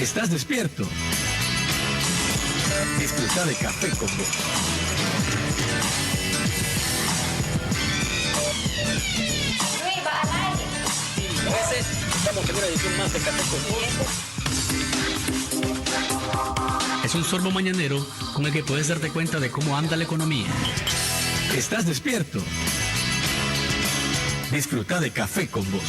¿Estás despierto? Disfruta de Café con Vos. Luis, va al aire. Estamos en una edición más de Café con Vos. Es un sorbo mañanero con el que puedes darte cuenta de cómo anda la economía. ¿Estás despierto? Disfruta de Café con Vos.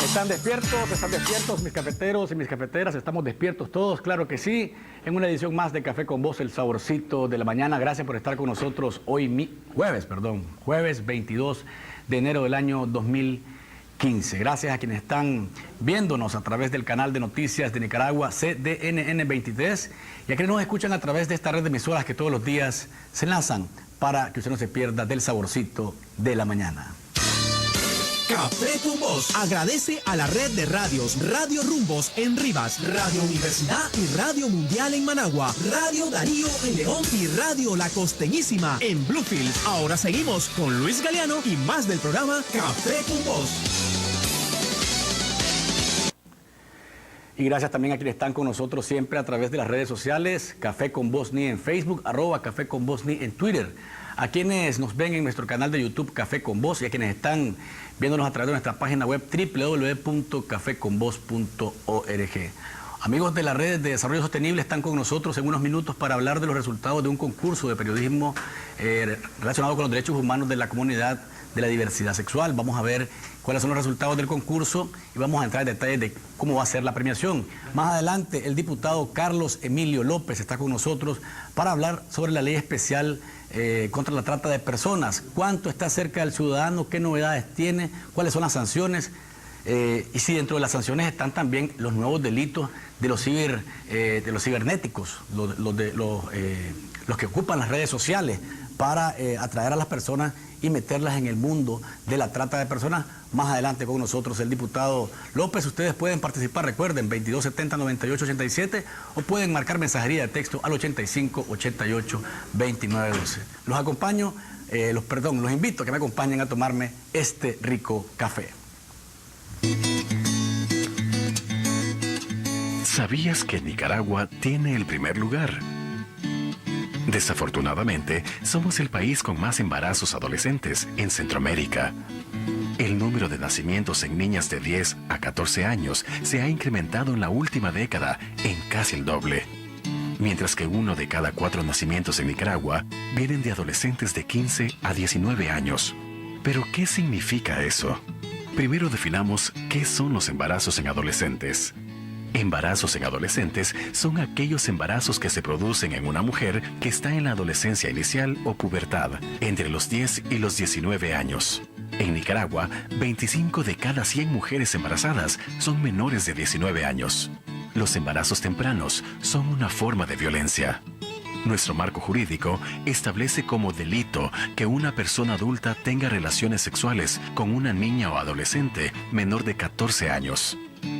Están despiertos mis cafeteros y mis cafeteras, estamos despiertos todos, claro que sí, en una edición más de Café con Vos, el saborcito de la mañana. Gracias por estar con nosotros hoy, jueves 22 de enero del año 2015. Gracias a quienes están viéndonos a través del canal de noticias de Nicaragua, CDNN 23, y a quienes nos escuchan a través de esta red de emisoras que todos los días se enlazan para que usted no se pierda del saborcito de la mañana. Café con Vos agradece a la red de radios Radio Rumbos en Rivas, Radio Universidad y Radio Mundial en Managua, Radio Darío en León y Radio La Costeñísima en Bluefields. Ahora seguimos con Luis Galeano y más del programa Café con Vos. Y gracias también a quienes están con nosotros siempre a través de las redes sociales, Café con Vos Ni en Facebook, @Café con Vos Ni en Twitter. A quienes nos ven en nuestro canal de YouTube Café con Vos y a quienes están viéndonos a través de nuestra página web www.cafeconvos.org. Amigos de las redes de desarrollo sostenible están con nosotros en unos minutos para hablar de los resultados de un concurso de periodismo relacionado con los derechos humanos de la comunidad de la diversidad sexual. Vamos a ver cuáles son los resultados del concurso y vamos a entrar en detalles de cómo va a ser la premiación. Más adelante, el diputado Carlos Emilio López está con nosotros para hablar sobre la ley especial contra la trata de personas. ¿Cuánto está cerca del ciudadano? ¿Qué novedades tiene? ¿Cuáles son las sanciones? Y si dentro de las sanciones están también los nuevos delitos de los cibernéticos, los que ocupan las redes sociales para atraer a las personas y meterlas en el mundo de la trata de personas. Más adelante con nosotros el diputado López. Ustedes pueden participar, recuerden, 2270-9887 o pueden marcar mensajería de texto al 8588-2912. Los acompaño, los invito a que me acompañen a tomarme este rico café. ¿Sabías que Nicaragua tiene el primer lugar? Desafortunadamente, somos el país con más embarazos adolescentes en Centroamérica. El número de nacimientos en niñas de 10 a 14 años se ha incrementado en la última década en casi el doble. Mientras que 1 de cada 4 nacimientos en Nicaragua vienen de adolescentes de 15 a 19 años. ¿Pero qué significa eso? Primero definamos qué son los embarazos en adolescentes. Embarazos en adolescentes son aquellos embarazos que se producen en una mujer que está en la adolescencia inicial o pubertad, entre los 10 y los 19 años. En Nicaragua, 25 de cada 100 mujeres embarazadas son menores de 19 años. Los embarazos tempranos son una forma de violencia. Nuestro marco jurídico establece como delito que una persona adulta tenga relaciones sexuales con una niña o adolescente menor de 14 años.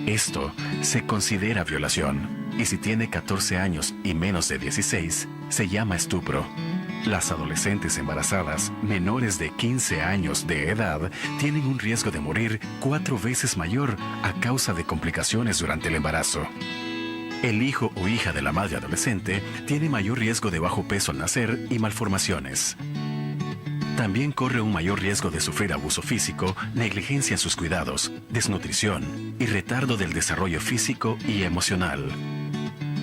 Esto se considera violación, y si tiene 14 años y menos de 16, se llama estupro. Las adolescentes embarazadas menores de 15 años de edad tienen un riesgo de morir 4 veces mayor a causa de complicaciones durante el embarazo. El hijo o hija de la madre adolescente tiene mayor riesgo de bajo peso al nacer y malformaciones. También corre un mayor riesgo de sufrir abuso físico, negligencia en sus cuidados, desnutrición y retardo del desarrollo físico y emocional.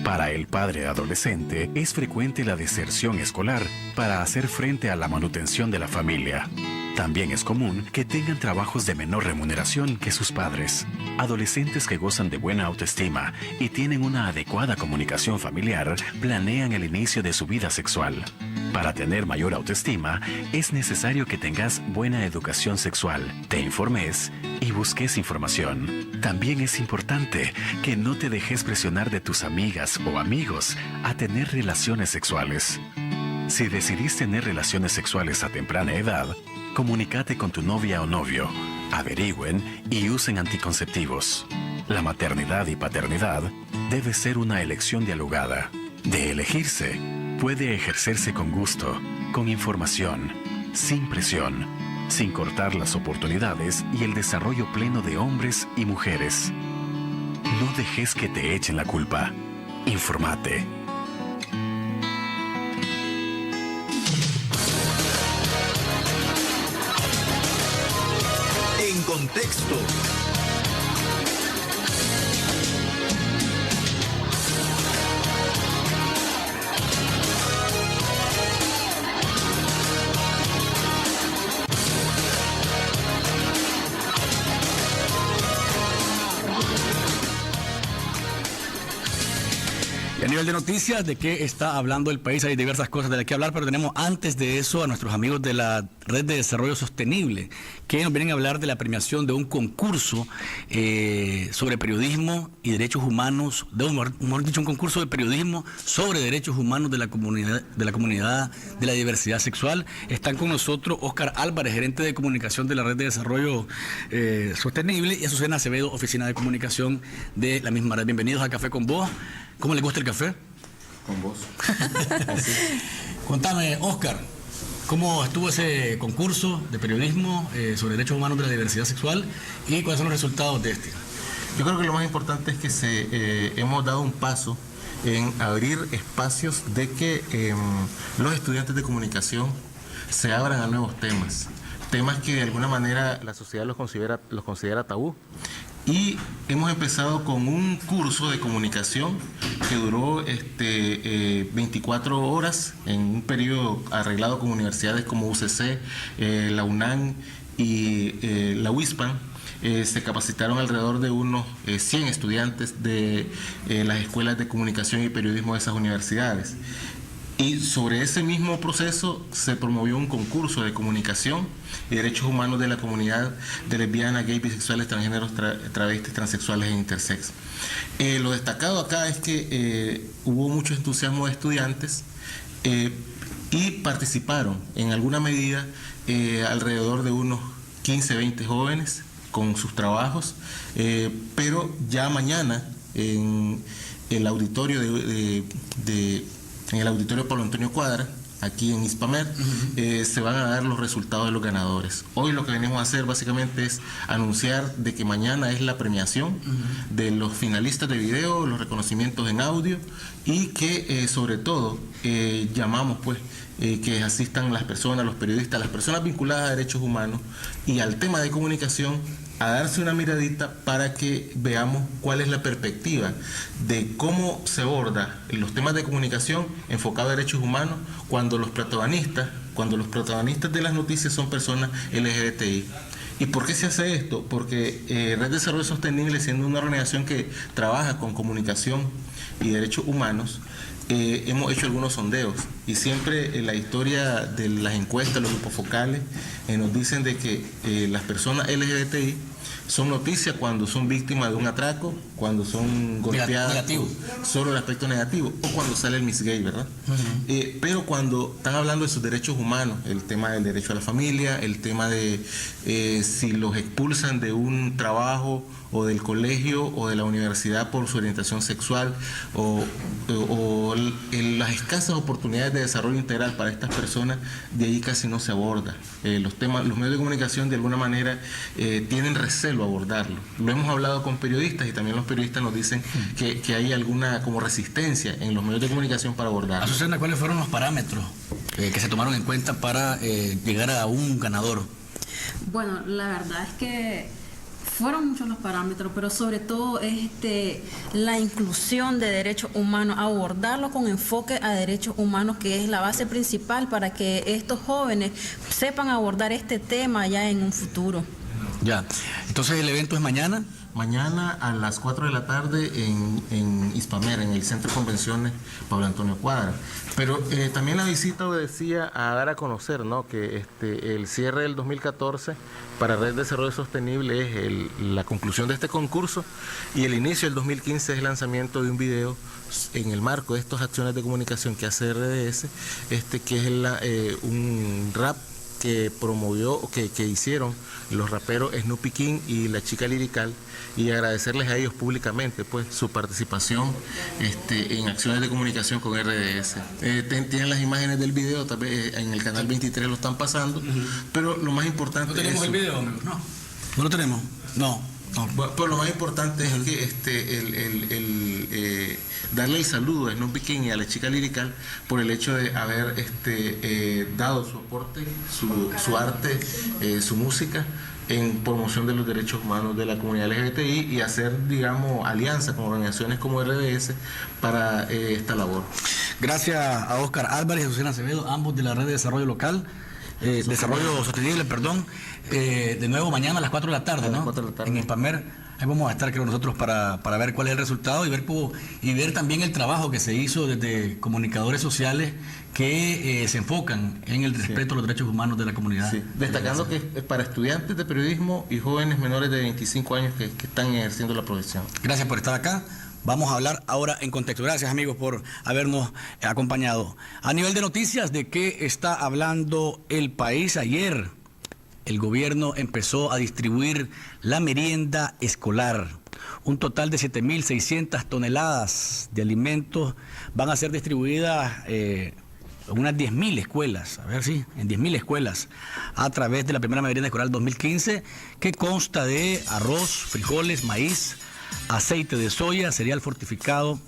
Para el padre adolescente es frecuente la deserción escolar para hacer frente a la manutención de la familia. También es común que tengan trabajos de menor remuneración que sus padres. Adolescentes que gozan de buena autoestima y tienen una adecuada comunicación familiar planean el inicio de su vida sexual. Para tener mayor autoestima, es necesario que tengas buena educación sexual, te informes y busques información. También es importante que no te dejes presionar de tus amigas o amigos a tener relaciones sexuales. Si decidís tener relaciones sexuales a temprana edad, comunícate con tu novia o novio, averigüen y usen anticonceptivos. La maternidad y paternidad debe ser una elección dialogada. De elegirse, puede ejercerse con gusto, con información, sin presión, sin cortar las oportunidades y el desarrollo pleno de hombres y mujeres. No dejes que te echen la culpa. Informate. En contexto. Y a nivel de noticias, ¿de qué está hablando el país? Hay diversas cosas de las que hablar, pero tenemos antes de eso a nuestros amigos de la Red de Desarrollo Sostenible, que nos vienen a hablar de la premiación de un concurso sobre periodismo y derechos humanos, mejor dicho, un concurso de periodismo sobre derechos humanos de la comunidad de la diversidad sexual. Están con nosotros Óscar Álvarez, gerente de comunicación de la Red de Desarrollo Sostenible, y Azucena Acevedo, oficina de comunicación de la misma red. Bienvenidos a Café con Vos. ¿Cómo le gusta el café? Con vos. Contame, Óscar, ¿cómo estuvo ese concurso de periodismo sobre derechos humanos de la diversidad sexual y cuáles son los resultados de este? Yo creo que lo más importante es que hemos dado un paso en abrir espacios de que los estudiantes de comunicación se abran a nuevos temas que de alguna manera la sociedad los considera tabú. Y hemos empezado con un curso de comunicación que duró 24 horas en un periodo arreglado con universidades como UCC, la UNAM y la UISPAN. Se capacitaron alrededor de unos 100 estudiantes de las escuelas de comunicación y periodismo de esas universidades. Y sobre ese mismo proceso se promovió un concurso de comunicación y derechos humanos de la comunidad de lesbianas, gays, bisexuales, transgéneros, travestis, transexuales e intersex. Lo destacado acá es que hubo mucho entusiasmo de estudiantes y participaron en alguna medida alrededor de unos 15, 20 jóvenes con sus trabajos, pero ya mañana en el auditorio en el auditorio Pablo Antonio Cuadra, aquí en Ispamer, se van a dar los resultados de los ganadores. Hoy lo que venimos a hacer básicamente es anunciar de que mañana es la premiación de los finalistas de video, los reconocimientos en audio y que sobre todo llamamos pues que asistan las personas, los periodistas, las personas vinculadas a derechos humanos y al tema de comunicación a darse una miradita para que veamos cuál es la perspectiva de cómo se aborda los temas de comunicación enfocados a derechos humanos cuando los protagonistas de las noticias son personas LGBTI. ¿Y por qué se hace esto? Porque Red de Desarrollo Sostenible, siendo una organización que trabaja con comunicación y derechos humanos, hemos hecho algunos sondeos y siempre la historia de las encuestas, los grupos focales, nos dicen de que las personas LGBTI son noticias cuando son víctimas de un atraco, cuando son golpeadas, negativo. Solo el aspecto negativo, o cuando sale el Miss Gay, ¿verdad? Pero cuando están hablando de sus derechos humanos, el tema del derecho a la familia, el tema de si los expulsan de un trabajo o del colegio o de la universidad por su orientación sexual o las escasas oportunidades de desarrollo integral para estas personas, de ahí casi no se aborda. Los medios de comunicación de alguna manera tienen recelo a abordarlo. Lo hemos hablado con periodistas y también los periodistas nos dicen que hay alguna como resistencia en los medios de comunicación para abordarlo. Azucena, ¿cuáles fueron los parámetros que se tomaron en cuenta para llegar a un ganador? Bueno, la verdad es que fueron muchos los parámetros, pero sobre todo la inclusión de derechos humanos, abordarlo con enfoque a derechos humanos, que es la base principal para que estos jóvenes sepan abordar este tema ya en un futuro. Ya, entonces el evento es mañana. Mañana a las 4 de la tarde en Ispamer, en el Centro de Convenciones Pablo Antonio Cuadra. Pero también la visita obedecía a dar a conocer, ¿no?, que el cierre del 2014 para Red de Desarrollo Sostenible es la conclusión de este concurso y el inicio del 2015 es el lanzamiento de un video en el marco de estas acciones de comunicación que hace RDS, que es un rap que promovió, que hicieron los raperos Snoopy King y La Chica Lirical, y agradecerles a ellos públicamente pues su participación en acciones de comunicación con RDS. Tienen las imágenes del video, tal vez en el canal 23 lo están pasando, pero lo más importante ¿No tenemos el video, amigos? No. ¿No lo tenemos? No. Bueno, pues lo más importante es que darle el saludo a Snoopy King y a La Chica Lirical por el hecho de haber dado su aporte, su arte, su música en promoción de los derechos humanos de la comunidad LGBTI y hacer, digamos, alianza con organizaciones como RDS para esta labor. Gracias a Óscar Álvarez y a Susana Acevedo, ambos de la Red de Desarrollo Local. Desarrollo Sostenible, perdón. De nuevo mañana a las 4 de la tarde, ¿no? 4 de la tarde. En el PAMER. Ahí vamos a estar, creo, nosotros para ver cuál es el resultado y ver también el trabajo que se hizo desde comunicadores sociales que se enfocan en el respeto a los derechos humanos de la comunidad. Sí. Destacando que es para estudiantes de periodismo y jóvenes menores de 25 años que están ejerciendo la profesión. Gracias por estar acá. Vamos a hablar ahora en contexto. Gracias, amigos, por habernos acompañado. A nivel de noticias, ¿de qué está hablando el país? Ayer el gobierno empezó a distribuir la merienda escolar. Un total de 7.600 toneladas de alimentos van a ser distribuidas en unas 10.000 escuelas, en 10.000 escuelas, a través de la primera merienda escolar 2015, que consta de arroz, frijoles, maíz, aceite de soya, cereal fortificado,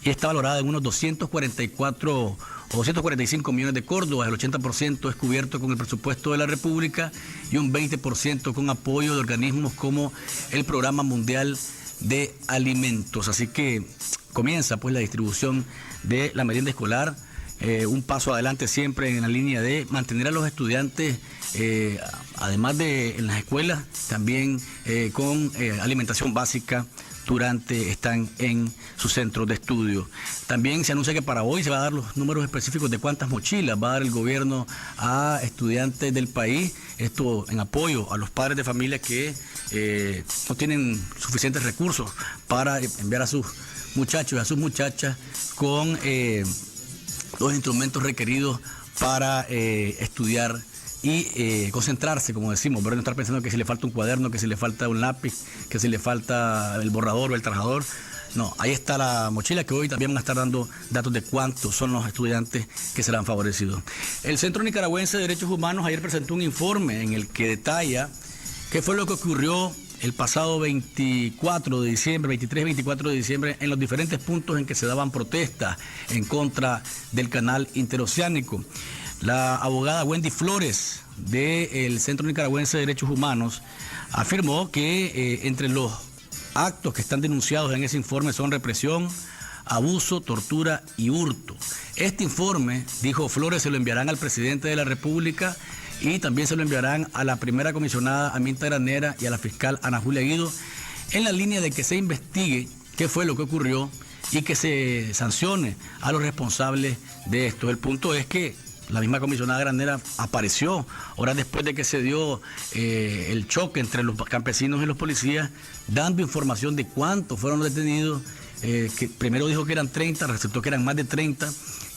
y está valorada en unos 245 millones de córdobas. El 80% es cubierto con el presupuesto de la República y un 20% con apoyo de organismos como el Programa Mundial de Alimentos. Así que comienza pues la distribución de la merienda escolar, un paso adelante siempre en la línea de mantener a los estudiantes, además de en las escuelas, también con alimentación básica están en sus centros de estudio. También se anuncia que para hoy se va a dar los números específicos de cuántas mochilas va a dar el gobierno a estudiantes del país, esto en apoyo a los padres de familia que no tienen suficientes recursos para enviar a sus muchachos y a sus muchachas con los instrumentos requeridos para estudiar y concentrarse, como decimos, pero no estar pensando que si le falta un cuaderno, que si le falta un lápiz, que si le falta el borrador o el trabajador. No, ahí está la mochila, que hoy también van a estar dando datos de cuántos son los estudiantes que serán favorecidos. El Centro Nicaragüense de Derechos Humanos ayer presentó un informe en el que detalla qué fue lo que ocurrió el pasado 24 de diciembre, 23 y 24 de diciembre, en los diferentes puntos en que se daban protestas en contra del canal interoceánico. La abogada Wendy Flores del Centro Nicaragüense de Derechos Humanos afirmó que entre los actos que están denunciados en ese informe son represión, abuso, tortura y hurto. Este informe, dijo Flores, se lo enviarán al presidente de la República y también se lo enviarán a la primera comisionada Aminta Granera y a la fiscal Ana Julia Guido, en la línea de que se investigue qué fue lo que ocurrió y que se sancione a los responsables de esto. El punto es que la misma comisionada Granera apareció horas después de que se dio el choque entre los campesinos y los policías, dando información de cuántos fueron los detenidos, que primero dijo que eran 30, resultó que eran más de 30,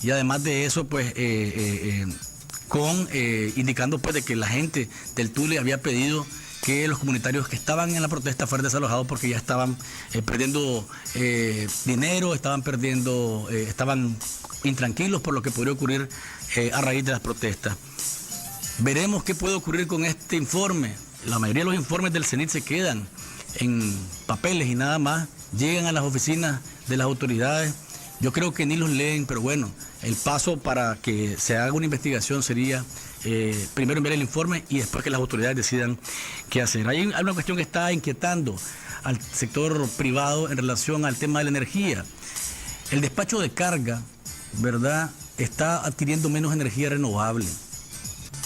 y además de eso, pues, indicando pues de que la gente del Tule había pedido que los comunitarios que estaban en la protesta fueran desalojados porque ya estaban perdiendo dinero, estaban intranquilos por lo que podría ocurrir a raíz de las protestas. Veremos qué puede ocurrir con este informe. La mayoría de los informes del CENIT se quedan en papeles y nada más, llegan a las oficinas de las autoridades. Yo creo que ni los leen, pero bueno, el paso para que se haga una investigación sería primero enviar el informe y después que las autoridades decidan qué hacer. Hay una cuestión que está inquietando al sector privado en relación al tema de la energía. El despacho de carga, ¿verdad?, está adquiriendo menos energía renovable.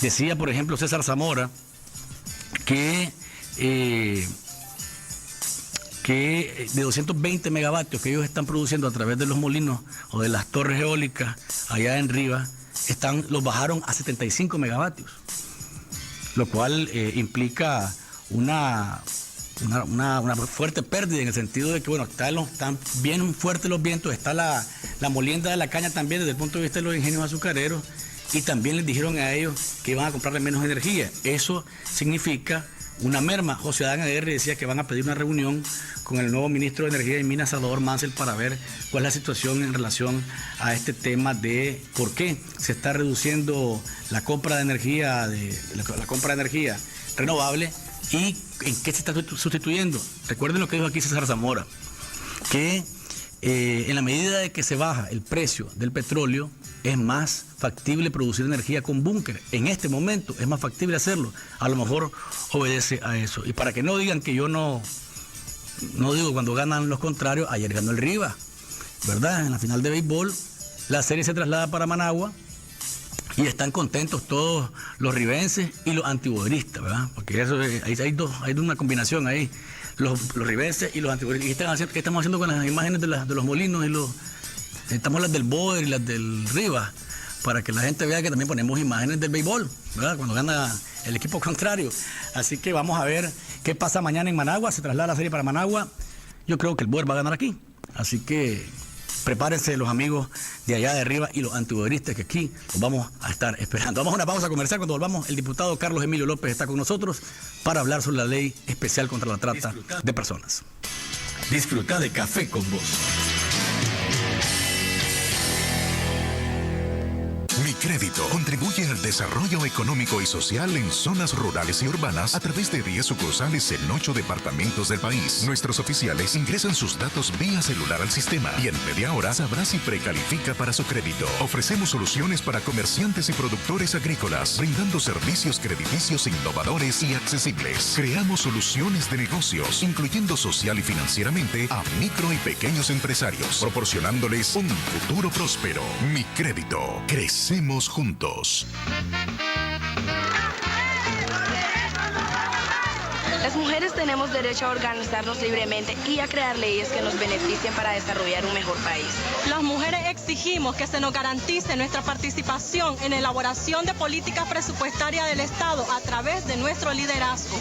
Decía, por ejemplo, César Zamora que de 220 megavatios que ellos están produciendo a través de los molinos o de las torres eólicas allá en Rivas, los bajaron a 75 megavatios, lo cual implica una fuerte pérdida, en el sentido de que, bueno, están bien fuertes los vientos, está la molienda de la caña también desde el punto de vista de los ingenios azucareros, y también les dijeron a ellos que iban a comprarle menos energía. Eso significa una merma. José Adán Aguirre decía que van a pedir una reunión con el nuevo ministro de Energía y Minas, Salvador Mansell, para ver cuál es la situación en relación a este tema de por qué se está reduciendo la compra de energía, renovable y en qué se está sustituyendo. Recuerden lo que dijo aquí César Zamora, que en la medida de que se baja el precio del petróleo, es más factible producir energía con búnker. En este momento es más factible hacerlo. A lo mejor obedece a eso. Y para que no digan que yo no digo cuando ganan los contrarios, ayer ganó el Rivas, ¿verdad? En la final de béisbol, la serie se traslada para Managua y están contentos todos los ribenses y los antiboderistas, ¿verdad? Porque eso hay una combinación ahí. Los ribenses y los antiboderistas. ¿Qué estamos haciendo con las imágenes de los molinos y estamos las del Boder y las del Rivas, para que la gente vea que también ponemos imágenes del béisbol, ¿verdad? Cuando gana el equipo contrario. Así que vamos a ver qué pasa mañana en Managua. Se traslada la serie para Managua. Yo creo que el Boder va a ganar aquí. Así que prepárense los amigos de allá de arriba y los antiboderistas, que aquí los vamos a estar esperando. Vamos a una pausa comercial. Cuando volvamos, el diputado Carlos Emilio López está con nosotros para hablar sobre la ley especial contra la trata de personas. Disfruta de Café con Vos. Mi Crédito contribuye al desarrollo económico y social en zonas rurales y urbanas a través de 10 sucursales en 8 departamentos del país. Nuestros oficiales ingresan sus datos vía celular al sistema y en media hora sabrá si precalifica para su crédito. Ofrecemos soluciones para comerciantes y productores agrícolas, brindando servicios crediticios innovadores y accesibles. Creamos soluciones de negocios, incluyendo social y financieramente a micro y pequeños empresarios, proporcionándoles un futuro próspero. Mi Crédito. Crecemos juntos. Las mujeres tenemos derecho a organizarnos libremente y a crear leyes que nos beneficien para desarrollar un mejor país. Las mujeres exigimos que se nos garantice nuestra participación en la elaboración de políticas presupuestarias del Estado a través de nuestro liderazgo.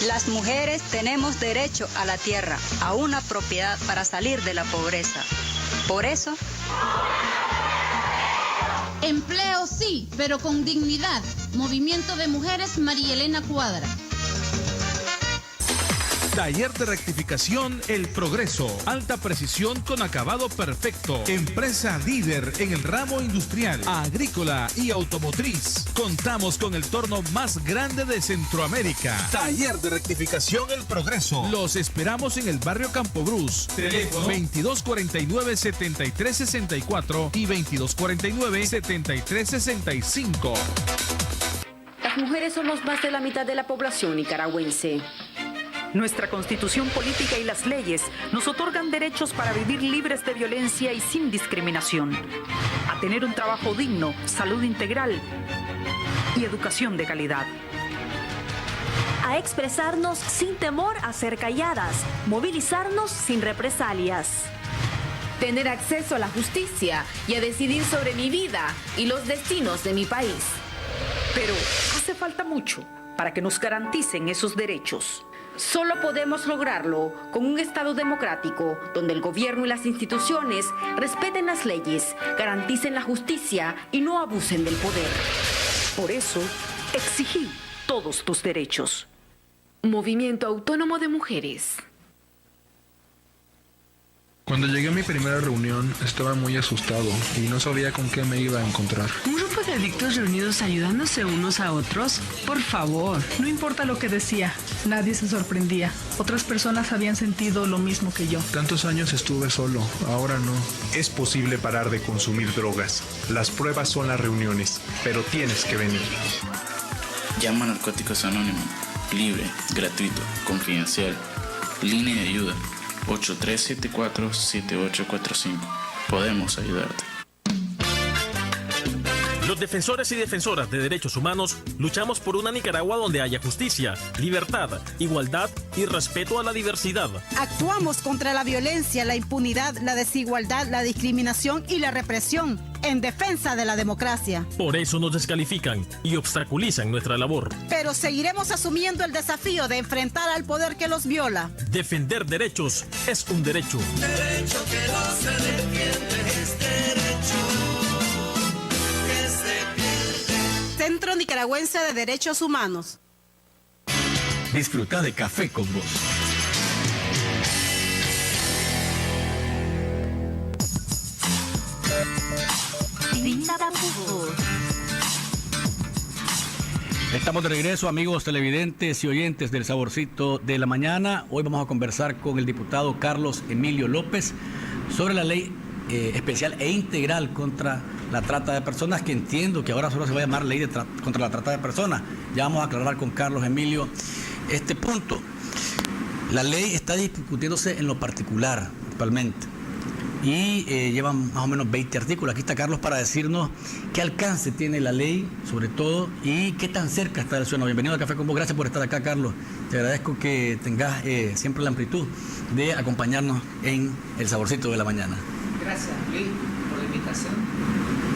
Las mujeres tenemos derecho a la tierra, a una propiedad para salir de la pobreza. Por eso... Empleo sí, pero con dignidad. Movimiento de Mujeres María Elena Cuadra. Taller de rectificación El Progreso. Alta precisión con acabado perfecto. Empresa líder en el ramo industrial, agrícola y automotriz. Contamos con el torno más grande de Centroamérica. Taller de rectificación El Progreso. Los esperamos en el barrio Campo Brus. Teléfono 2249-7364 y 2249-7365. Las mujeres somos más de la mitad de la población nicaragüense. Nuestra constitución política y las leyes nos otorgan derechos para vivir libres de violencia y sin discriminación, a tener un trabajo digno, salud integral y educación de calidad. A expresarnos sin temor a ser calladas, movilizarnos sin represalias. Tener acceso a la justicia y a decidir sobre mi vida y los destinos de mi país. Pero hace falta mucho para que nos garanticen esos derechos. Solo podemos lograrlo con un Estado democrático, donde el gobierno y las instituciones respeten las leyes, garanticen la justicia y no abusen del poder. Por eso, exigí todos tus derechos. Movimiento Autónomo de Mujeres. Cuando llegué a mi primera reunión estaba muy asustado y no sabía con qué me iba a encontrar. ¿Un grupo de adictos reunidos ayudándose unos a otros? Por favor. No importa lo que decía, nadie se sorprendía. Otras personas habían sentido lo mismo que yo. Tantos años estuve solo, ahora no. Es posible parar de consumir drogas. Las pruebas son las reuniones, pero tienes que venir. Llama a Narcóticos Anónimos. Libre, gratuito, confidencial. Línea de ayuda. 8374-7845. Podemos ayudarte. Los defensores y defensoras de derechos humanos luchamos por una Nicaragua donde haya justicia, libertad, igualdad y respeto a la diversidad. Actuamos contra la violencia, la impunidad, la desigualdad, la discriminación y la represión en defensa de la democracia. Por eso nos descalifican y obstaculizan nuestra labor. Pero seguiremos asumiendo el desafío de enfrentar al poder que los viola. Defender derechos es un derecho. Derecho que no se defiende es derecho que se pierde. Centro Nicaragüense de Derechos Humanos. Disfruta de Café con Vos. Estamos de regreso, amigos televidentes y oyentes del Saborcito de la Mañana. Hoy vamos a conversar con el diputado Carlos Emilio López sobre la ley especial e integral contra la trata de personas, que entiendo que ahora solo se va a llamar ley contra la trata de personas. Ya vamos a aclarar con Carlos Emilio este punto. La ley está discutiéndose en lo particular actualmente y llevan más o menos 20 artículos. Aquí está Carlos para decirnos qué alcance tiene la ley, sobre todo, y qué tan cerca está del ciudadano. Bienvenido a Café con Vos. Gracias por estar acá, Carlos. Te agradezco que tengas siempre la amplitud de acompañarnos en el Saborcito de la Mañana. Gracias, Luis, por la invitación.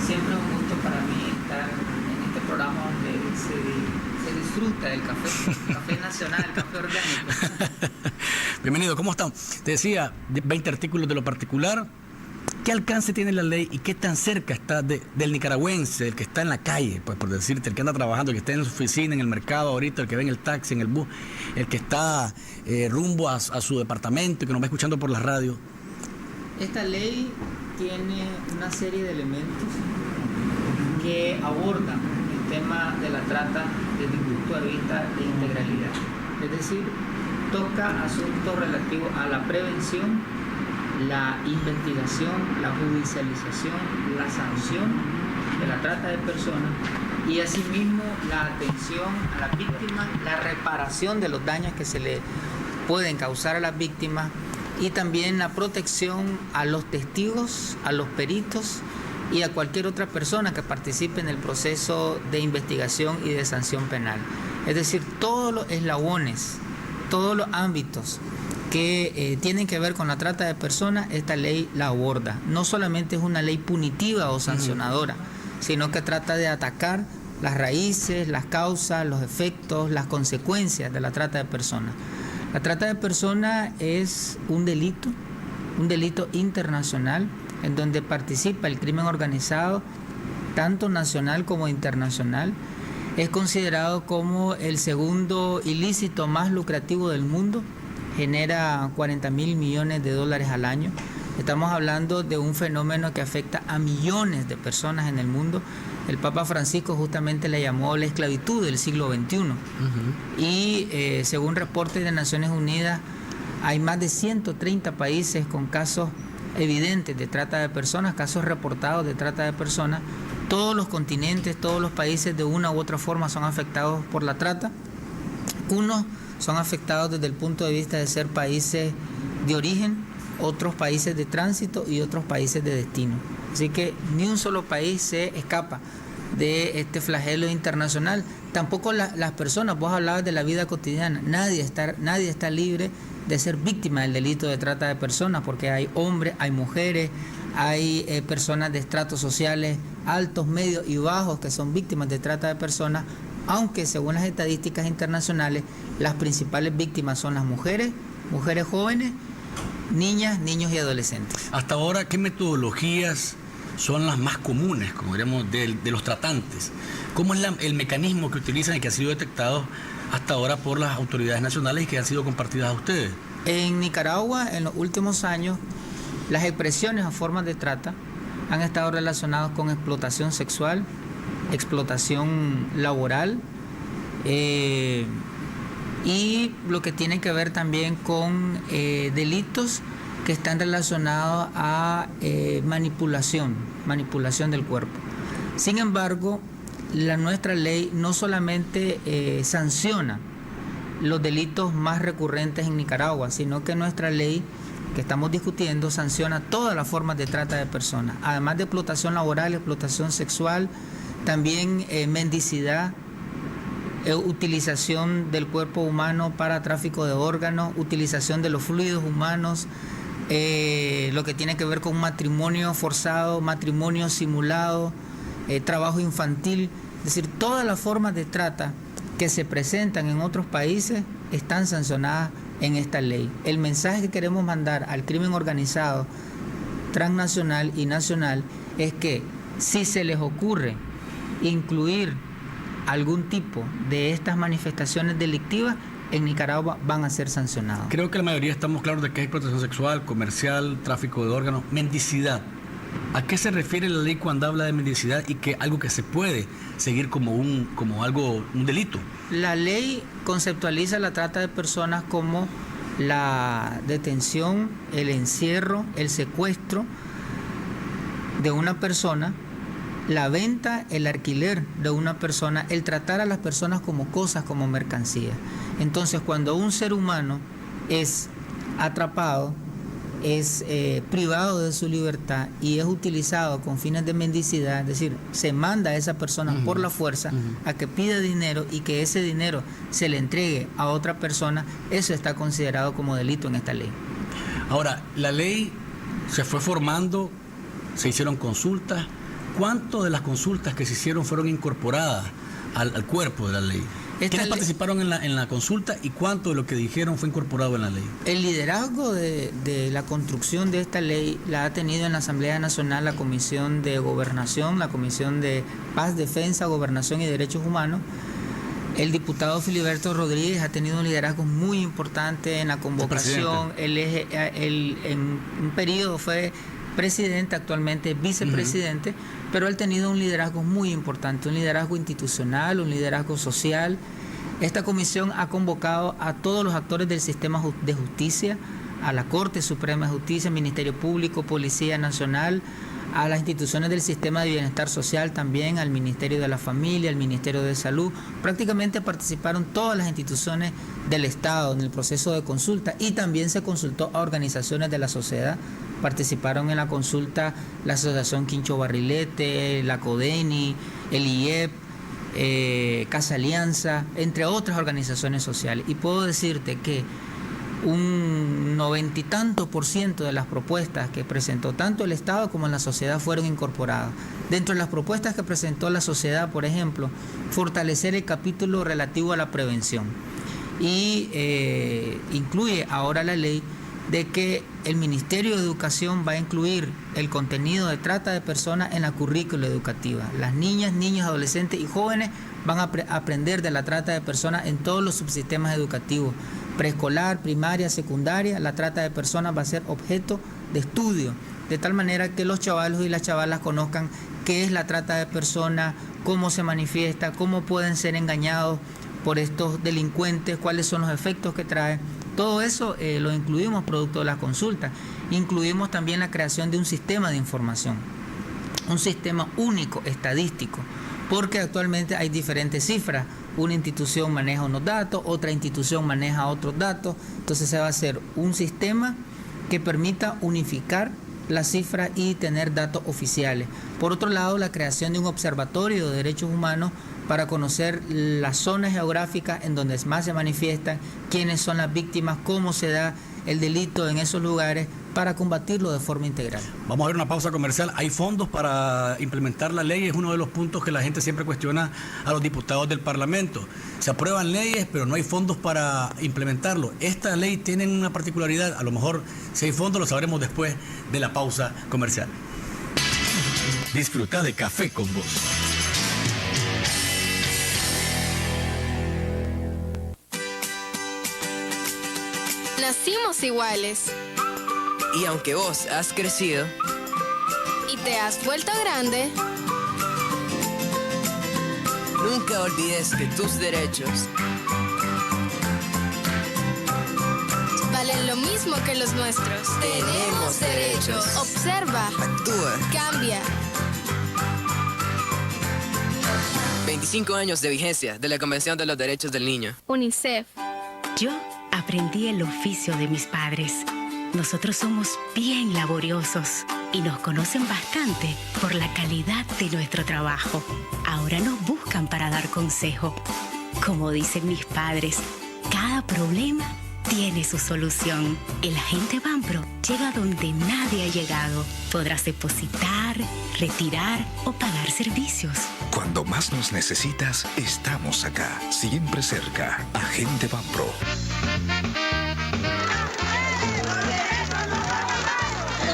Siempre es un gusto para mí estar en este programa donde se disfruta del café nacional, el café orgánico. Bienvenido, ¿cómo están? Te decía, 20 artículos de lo particular. ¿Qué alcance tiene la ley y qué tan cerca está del nicaragüense, del que está en la calle, pues por decirte, el que anda trabajando, el que está en su oficina, en el mercado ahorita, el que ve en el taxi, en el bus, el que está rumbo a su departamento y que nos va escuchando por la radio? Esta ley tiene una serie de elementos que abordan el tema de la trata desde el punto de vista de integralidad. Es decir, toca asuntos relativos a la prevención, la investigación, la judicialización, la sanción de la trata de personas y asimismo la atención a las víctimas, la reparación de los daños que se le pueden causar a las víctimas y también la protección a los testigos, a los peritos y a cualquier otra persona que participe en el proceso de investigación y de sanción penal. Es decir, todos los eslabones, todos los ámbitos que tienen que ver con la trata de personas, esta ley la aborda. No solamente es una ley punitiva o sancionadora, sino que trata de atacar las raíces, las causas, los efectos, las consecuencias de la trata de personas. La trata de personas es un delito internacional en donde participa el crimen organizado, tanto nacional como internacional. Es considerado como el segundo ilícito más lucrativo del mundo, genera 40.000 millones de dólares al año. Estamos hablando de un fenómeno que afecta a millones de personas en el mundo. El Papa Francisco justamente le llamó la esclavitud del siglo XXI. Y según reportes de Naciones Unidas, hay más de 130 países con casos evidentes de trata de personas, casos reportados de trata de personas. Todos los continentes, todos los países de una u otra forma son afectados por la trata. Unos son afectados desde el punto de vista de ser países de origen, otros países de tránsito y otros países de destino. Así que ni un solo país se escapa de este flagelo internacional. Tampoco las personas, vos hablabas de la vida cotidiana, nadie está libre de ser víctima del delito de trata de personas, porque hay hombres, hay mujeres, hay personas de estratos sociales altos, medios y bajos que son víctimas de trata de personas, aunque según las estadísticas internacionales, las principales víctimas son las mujeres jóvenes, niñas, niños y adolescentes. Hasta ahora, ¿qué metodologías son las más comunes, como diríamos, de los tratantes? ¿Cómo es el mecanismo que utilizan y que ha sido detectado hasta ahora por las autoridades nacionales y que han sido compartidas a ustedes? En Nicaragua, en los últimos años, las expresiones a formas de trata han estado relacionadas con explotación sexual, explotación laboral y lo que tiene que ver también con delitos que están relacionados a manipulación del cuerpo. Sin embargo, nuestra ley no solamente sanciona los delitos más recurrentes en Nicaragua, sino que nuestra ley que estamos discutiendo sanciona todas las formas de trata de personas, además de explotación laboral, explotación sexual, también mendicidad, utilización del cuerpo humano para tráfico de órganos, utilización de los fluidos humanos, lo que tiene que ver con matrimonio forzado, matrimonio simulado, trabajo infantil. Es decir, todas las formas de trata que se presentan en otros países están sancionadas en esta ley. El mensaje que queremos mandar al crimen organizado transnacional y nacional es que si se les ocurre incluir algún tipo de estas manifestaciones delictivas, en Nicaragua van a ser sancionados. Creo que la mayoría estamos claros de que hay explotación sexual, comercial, tráfico de órganos, mendicidad. ¿A qué se refiere la ley cuando habla de mendicidad y que algo que se puede seguir como un delito? La ley conceptualiza la trata de personas como la detención, el encierro, el secuestro de una persona, la venta, el alquiler de una persona, el tratar a las personas como cosas, como mercancía. Entonces, cuando un ser humano es atrapado, es privado de su libertad y es utilizado con fines de mendicidad, es decir, se manda a esa persona por la fuerza a que pida dinero y que ese dinero se le entregue a otra persona, eso está considerado como delito en esta ley. Ahora, la ley se fue formando, se hicieron consultas. ¿Cuánto de las consultas que se hicieron fueron incorporadas al cuerpo de la ley? ¿Quiénes participaron en la consulta y cuánto de lo que dijeron fue incorporado en la ley? El liderazgo de la construcción de esta ley la ha tenido en la Asamblea Nacional la Comisión de Gobernación, la Comisión de Paz, Defensa, Gobernación y Derechos Humanos. El diputado Filiberto Rodríguez ha tenido un liderazgo muy importante en la convocación. En un periodo fue presidente, actualmente vicepresidente, pero él ha tenido un liderazgo muy importante, un liderazgo institucional, un liderazgo social. Esta comisión ha convocado a todos los actores del sistema de justicia, a la Corte Suprema de Justicia, Ministerio Público, Policía Nacional, a las instituciones del sistema de bienestar social también, al Ministerio de la Familia, al Ministerio de Salud. Prácticamente participaron todas las instituciones del Estado en el proceso de consulta y también se consultó a organizaciones de la sociedad. Participaron en la consulta la Asociación Quincho Barrilete, la CODENI, el IEP, Casa Alianza, entre otras organizaciones sociales. Y puedo decirte que un 90 y tanto % de las propuestas que presentó tanto el Estado como la sociedad fueron incorporadas. Dentro de las propuestas que presentó la sociedad, por ejemplo, fortalecer el capítulo relativo a la prevención. Y incluye ahora la ley de que el Ministerio de Educación va a incluir el contenido de trata de personas en la currícula educativa. Las niñas, niños, adolescentes y jóvenes van a aprender de la trata de personas en todos los subsistemas educativos. Preescolar, primaria, secundaria, la trata de personas va a ser objeto de estudio, de tal manera que los chavalos y las chavalas conozcan qué es la trata de personas, cómo se manifiesta, cómo pueden ser engañados por estos delincuentes, cuáles son los efectos que trae. Todo eso lo incluimos producto de la consulta. Incluimos también la creación de un sistema de información, un sistema único estadístico, porque actualmente hay diferentes cifras. Una institución maneja unos datos, otra institución maneja otros datos. Entonces se va a hacer un sistema que permita unificar las cifras y tener datos oficiales. Por otro lado, la creación de un observatorio de derechos humanos para conocer las zonas geográficas en donde más se manifiestan, quiénes son las víctimas, cómo se da el delito en esos lugares, para combatirlo de forma integral. Vamos a ver una pausa comercial. ¿Hay fondos para implementar la ley? Es uno de los puntos que la gente siempre cuestiona a los diputados del Parlamento. Se aprueban leyes, pero no hay fondos para implementarlo. Esta ley tiene una particularidad. A lo mejor si hay fondos lo sabremos después de la pausa comercial. Disfruta de Café con Vos. Nacimos iguales. Y aunque vos has crecido y te has vuelto grande, nunca olvides que tus derechos valen lo mismo que los nuestros. Tenemos derechos. Observa. Actúa. Cambia. 25 años de vigencia de la Convención de los Derechos del Niño. UNICEF. Yo aprendí el oficio de mis padres. Nosotros somos bien laboriosos y nos conocen bastante por la calidad de nuestro trabajo. Ahora nos buscan para dar consejo. Como dicen mis padres, cada problema tiene su solución. El agente Banpro llega donde nadie ha llegado. Podrás depositar, retirar o pagar servicios. Cuando más nos necesitas, estamos acá. Siempre cerca. Agente Banpro.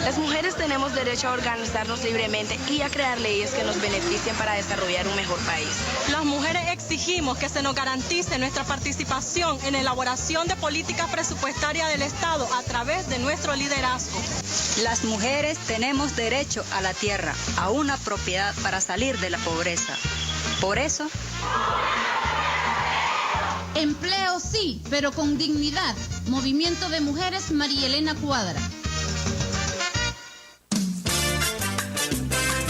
Las mujeres tenemos derecho a organizarnos libremente y a crear leyes que nos beneficien para desarrollar un mejor país. Las mujeres exigimos exigimos que se nos garantice nuestra participación en la elaboración de políticas presupuestarias del Estado a través de nuestro liderazgo. Las mujeres tenemos derecho a la tierra, a una propiedad para salir de la pobreza. Por eso... Empleo sí, pero con dignidad. Movimiento de Mujeres María Elena Cuadra.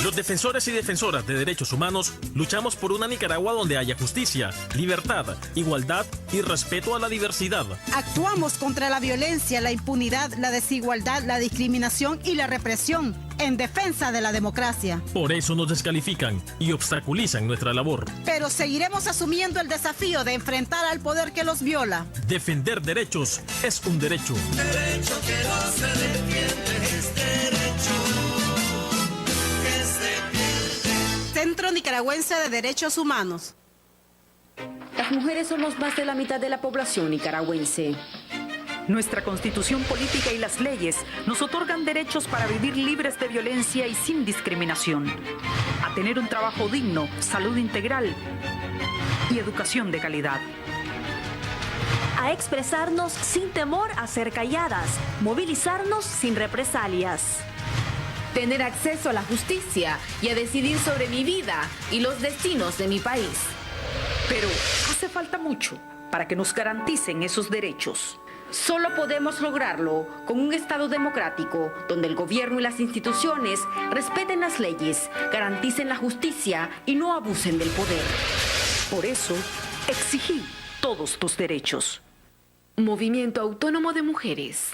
Los defensores y defensoras de derechos humanos luchamos por una Nicaragua donde haya justicia, libertad, igualdad y respeto a la diversidad. Actuamos contra la violencia, la impunidad, la desigualdad, la discriminación y la represión en defensa de la democracia. Por eso nos descalifican y obstaculizan nuestra labor. Pero seguiremos asumiendo el desafío de enfrentar al poder que los viola. Defender derechos es un derecho. Derecho que no se defiende es derecho. Centro Nicaragüense de Derechos Humanos. Las mujeres somos más de la mitad de la población nicaragüense. Nuestra constitución política y las leyes nos otorgan derechos para vivir libres de violencia y sin discriminación, a tener un trabajo digno, salud integral y educación de calidad. A expresarnos sin temor a ser calladas, movilizarnos sin represalias. Tener acceso a la justicia y a decidir sobre mi vida y los destinos de mi país. Pero hace falta mucho para que nos garanticen esos derechos. Solo podemos lograrlo con un Estado democrático, donde el gobierno y las instituciones respeten las leyes, garanticen la justicia y no abusen del poder. Por eso, exigí todos tus derechos. Movimiento Autónomo de Mujeres.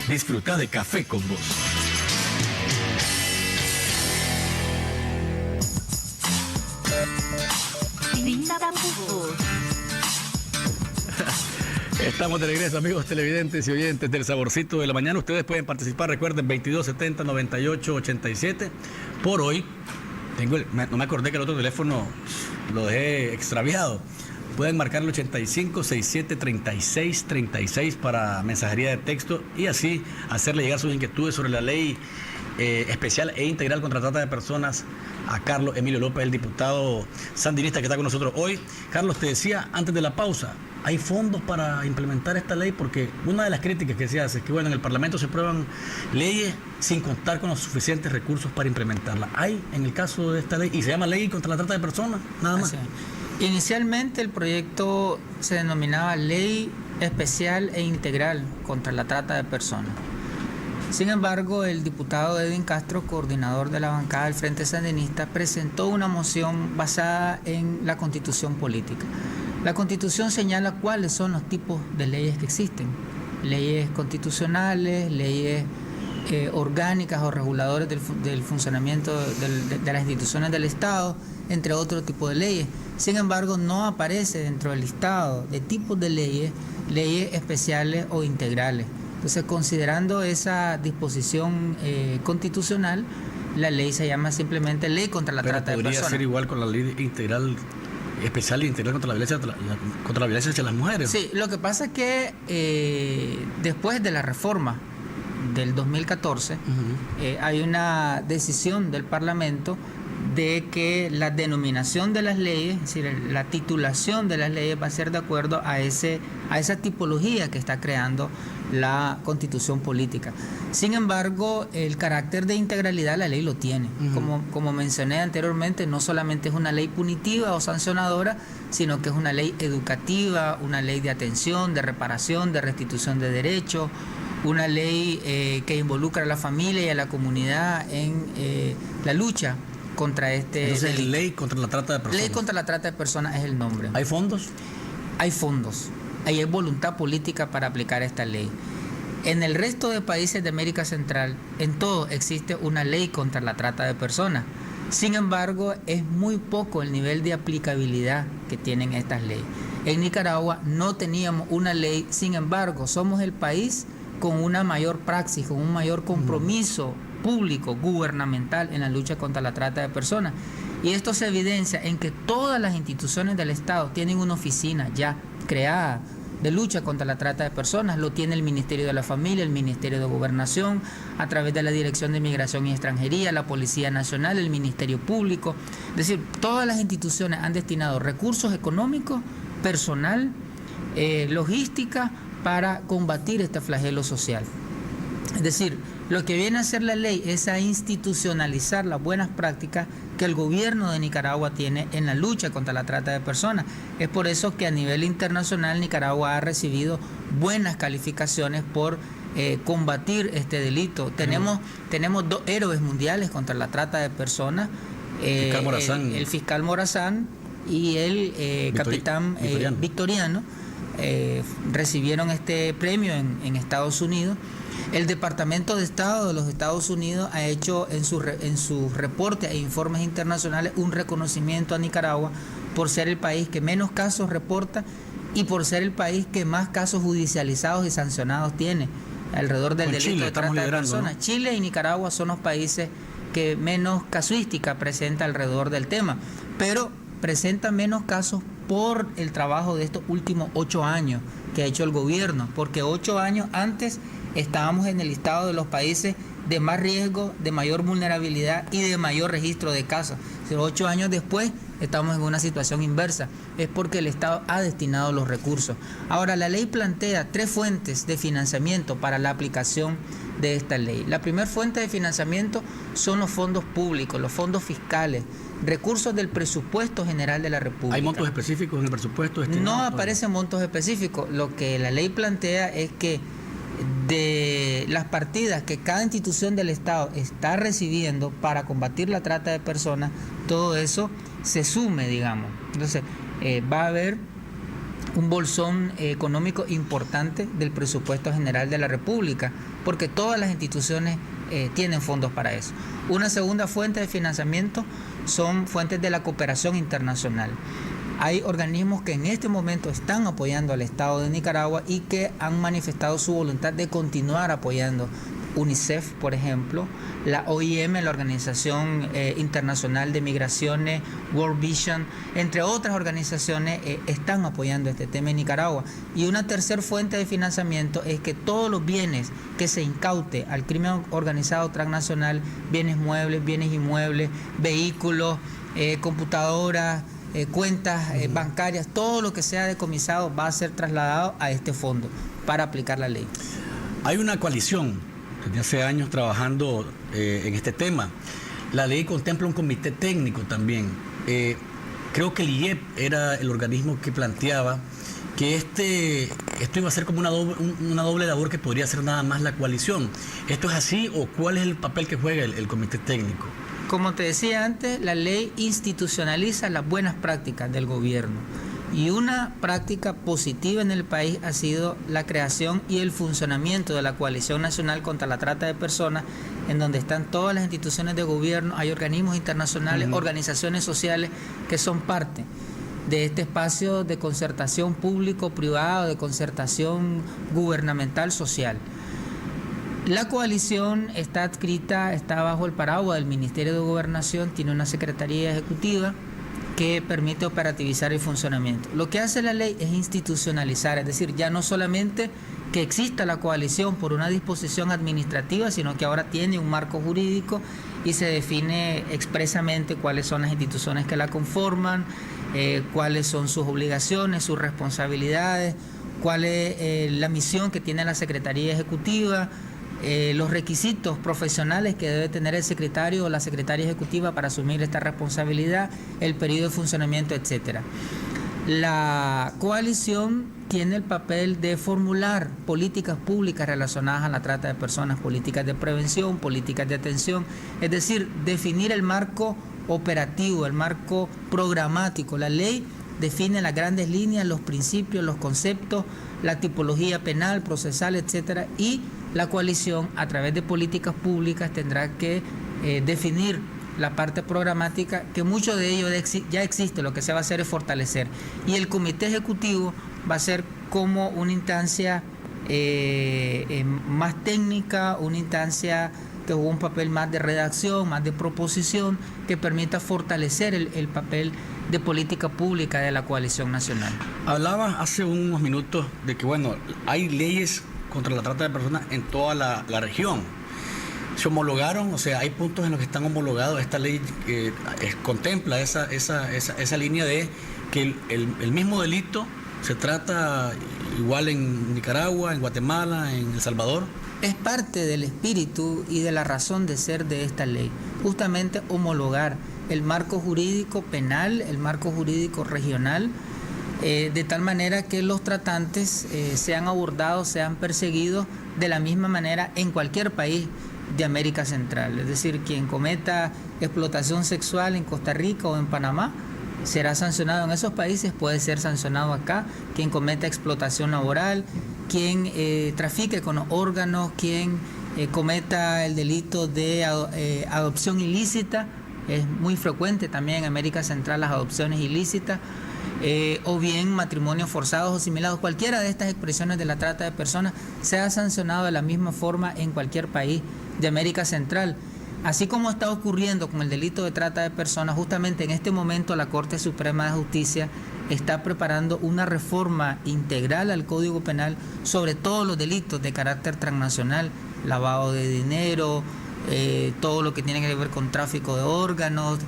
Disfruta de Café con Vos. Estamos de regreso, amigos televidentes y oyentes del Saborcito de la Mañana. Ustedes pueden participar, recuerden, 2270-9887. Por hoy, no me acordé que el otro teléfono lo dejé extraviado. Pueden marcar el 8567-3636 para mensajería de texto y así hacerle llegar sus inquietudes sobre la ley especial e integral contra la trata de personas a Carlos Emilio López, el diputado sandinista que está con nosotros hoy. Carlos, te decía antes de la pausa, ¿hay fondos para implementar esta ley? Porque una de las críticas que se hace es que, bueno, en el Parlamento se aprueban leyes sin contar con los suficientes recursos para implementarla. ¿Hay en el caso de esta ley? Y se llama Ley contra la Trata de Personas, nada más. Inicialmente el proyecto se denominaba Ley Especial e Integral contra la Trata de Personas. Sin embargo, el diputado Edwin Castro, coordinador de la bancada del Frente Sandinista, presentó una moción basada en la Constitución política. La Constitución señala cuáles son los tipos de leyes que existen. Leyes constitucionales, leyes orgánicas o reguladores del funcionamiento de las instituciones del Estado, entre otros tipos de leyes. Sin embargo, no aparece dentro del listado de tipos de leyes especiales o integrales. Entonces, considerando esa disposición constitucional, la ley se llama simplemente Ley contra la Trata de Personas. ¿Podría ser igual con la ley integral, especial e integral contra la violencia hacia las mujeres? Sí, lo que pasa es que después de la reforma del 2014, hay una decisión del Parlamento de que la denominación de las leyes, es decir, la titulación de las leyes va a ser de acuerdo a esa tipología que está creando la Constitución política. Sin embargo, el carácter de integralidad la ley lo tiene. Como mencioné anteriormente, no solamente es una ley punitiva o sancionadora, sino que es una ley educativa, una ley de atención, de reparación, de restitución de derechos, una ley que involucra a la familia y a la comunidad en la lucha contra este Entonces, delito. Ley contra la trata de personas. Ley contra la trata de personas es el nombre. ¿Hay fondos? Hay fondos. Hay voluntad política para aplicar esta ley. En el resto de países de América Central, en todo existe una ley contra la trata de personas. Sin embargo, es muy poco el nivel de aplicabilidad que tienen estas leyes. En Nicaragua no teníamos una ley, sin embargo, somos el país con una mayor praxis, con un mayor compromiso público, gubernamental en la lucha contra la trata de personas. Y esto se evidencia en que todas las instituciones del Estado tienen una oficina ya creada de lucha contra la trata de personas. Lo tiene el Ministerio de la Familia, el Ministerio de Gobernación, a través de la Dirección de Migración y Extranjería, la Policía Nacional, el Ministerio Público. Es decir, todas las instituciones han destinado recursos económicos, personal, logística, para combatir este flagelo social. Es decir, lo que viene a hacer la ley es a institucionalizar las buenas prácticas que el gobierno de Nicaragua tiene en la lucha contra la trata de personas. Es por eso que a nivel internacional Nicaragua ha recibido buenas calificaciones por combatir este delito. Tenemos 2 héroes mundiales contra la trata de personas, el fiscal Morazán y el capitán Victoriano. Recibieron este premio en Estados Unidos. El Departamento de Estado de los Estados Unidos ha hecho en sus reportes e informes internacionales un reconocimiento a Nicaragua por ser el país que menos casos reporta y por ser el país que más casos judicializados y sancionados tiene alrededor del delito de trata de personas. Chile y Nicaragua son los países que menos casuística presenta alrededor del tema, pero presenta menos casos por el trabajo de estos últimos 8 años que ha hecho el gobierno, porque 8 años antes estábamos en el listado de los países de más riesgo, de mayor vulnerabilidad y de mayor registro de casos. 8 años después estamos en una situación inversa, es porque el Estado ha destinado los recursos. Ahora, la ley plantea 3 fuentes de financiamiento para la aplicación de esta ley. La primera fuente de financiamiento son los fondos públicos, los fondos fiscales, recursos del presupuesto general de la República. ¿Hay montos específicos en el presupuesto? No aparecen montos específicos. Lo que la ley plantea es que de las partidas que cada institución del Estado está recibiendo para combatir la trata de personas, todo eso se sume, digamos. Entonces, va a haber un bolsón económico importante del presupuesto general de la República, porque todas las instituciones tienen fondos para eso. Una segunda fuente de financiamiento son fuentes de la cooperación internacional. Hay organismos que en este momento están apoyando al Estado de Nicaragua y que han manifestado su voluntad de continuar apoyando. UNICEF, por ejemplo, la OIM, la Organización Internacional de Migraciones, World Vision, entre otras organizaciones están apoyando este tema en Nicaragua. Y una tercera fuente de financiamiento es que todos los bienes que se incaute al crimen organizado transnacional, bienes muebles, bienes inmuebles, vehículos, computadoras, cuentas bancarias, todo lo que sea decomisado va a ser trasladado a este fondo para aplicar la ley. Hay una coalición desde hace años trabajando en este tema. La ley contempla un comité técnico también. Creo que el IEP era el organismo que planteaba que esto iba a ser como una doble labor que podría hacer nada más la coalición. ¿Esto es así o cuál es el papel que juega el comité técnico? Como te decía antes, la ley institucionaliza las buenas prácticas del gobierno. Y una práctica positiva en el país ha sido la creación y el funcionamiento de la Coalición Nacional contra la Trata de Personas, en donde están todas las instituciones de gobierno, hay organismos internacionales, organizaciones sociales que son parte de este espacio de concertación público-privado, de concertación gubernamental social. La coalición está adscrita, está bajo el paraguas del Ministerio de Gobernación, tiene una secretaría ejecutiva que permite operativizar el funcionamiento. Lo que hace la ley es institucionalizar, es decir, ya no solamente que exista la coalición por una disposición administrativa, sino que ahora tiene un marco jurídico y se define expresamente cuáles son las instituciones que la conforman, cuáles son sus obligaciones, sus responsabilidades, cuál es la misión que tiene la Secretaría Ejecutiva, los requisitos profesionales que debe tener el secretario o la secretaria ejecutiva para asumir esta responsabilidad, el periodo de funcionamiento, etcétera. La coalición tiene el papel de formular políticas públicas relacionadas a la trata de personas, políticas de prevención, políticas de atención, es decir, definir el marco operativo, el marco programático. La ley define las grandes líneas, los principios, los conceptos, la tipología penal, procesal, etcétera, y la coalición, a través de políticas públicas, tendrá que definir la parte programática, que mucho de ello ya existe, lo que se va a hacer es fortalecer. Y el comité ejecutivo va a ser como una instancia más técnica, una instancia que hubo un papel más de redacción, más de proposición, que permita fortalecer el papel de política pública de la coalición nacional. Hablaba hace unos minutos de que, bueno, hay leyes contra la trata de personas en toda la región. Se homologaron, o sea, hay puntos en los que están homologados. Esta ley contempla esa línea de que el mismo delito se trata igual en Nicaragua, en Guatemala, en El Salvador. Es parte del espíritu y de la razón de ser de esta ley, justamente homologar el marco jurídico penal, el marco jurídico regional, de tal manera que los tratantes sean abordados, sean perseguidos de la misma manera en cualquier país de América Central. Es decir, quien cometa explotación sexual en Costa Rica o en Panamá será sancionado en esos países, puede ser sancionado acá. Quien cometa explotación laboral, quien trafique con órganos, quien cometa el delito de adopción ilícita, es muy frecuente también en América Central las adopciones ilícitas, o bien matrimonios forzados o similares, cualquiera de estas expresiones de la trata de personas sea sancionado de la misma forma en cualquier país de América Central. Así como está ocurriendo con el delito de trata de personas, justamente en este momento la Corte Suprema de Justicia está preparando una reforma integral al Código Penal sobre todos los delitos de carácter transnacional, lavado de dinero, todo lo que tiene que ver con tráfico de órganos,